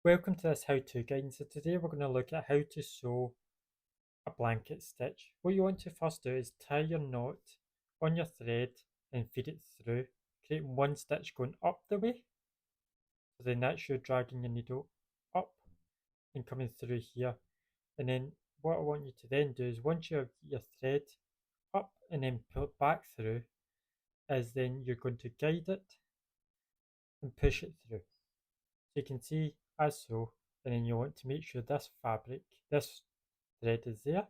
Welcome to this how-to guide. So today we're going to look at how to sew a blanket stitch. What you want to first do is tie your knot on your thread and feed it through, creating one stitch going up the way. So then that's you dragging your needle up and coming through here. And then what I want you to then do is once you have your thread up and then pull it back through, is then you're going to guide it and push it through. So you can see as so, and then you want to make sure this fabric, this thread is there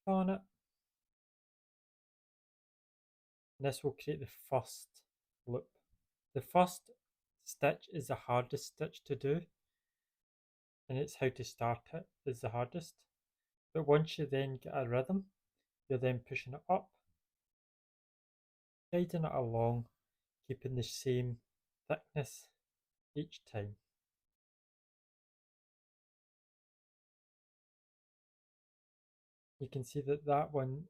on it. And this will create the first loop. The first stitch is the hardest stitch to do, and it's how to start it is the hardest. But once you then get a rhythm, you're then pushing it up, guiding it along, keeping the same thickness each time. You can see that one,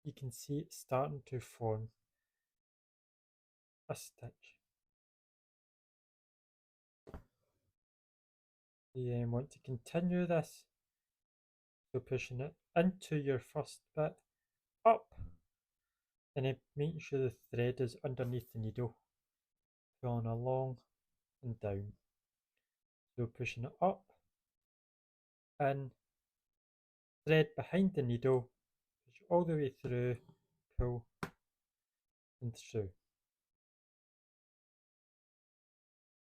you can see it starting to form a stitch. You then want to continue this, so pushing it into your first bit, up, and then making sure the thread is underneath the needle, pulling along and down. So pushing it up, in, thread behind the needle, push all the way through, pull and through.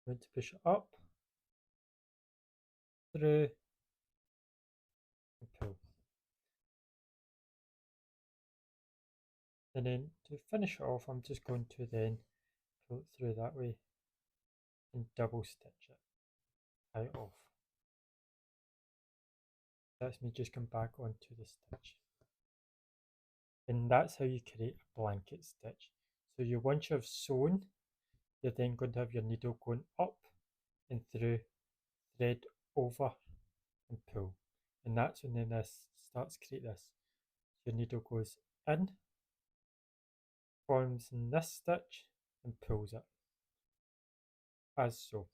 I'm going to push it up, through and pull. And then to finish it off, I'm just going to then pull it through that way and double stitch it, tie it off. That's me just come back onto the stitch. And that's how you create a blanket stitch. So once you've sewn, you're then going to have your needle going up and through, thread over and pull. And that's when then this starts to create this. Your needle goes in, forms in this stitch and pulls it, as so.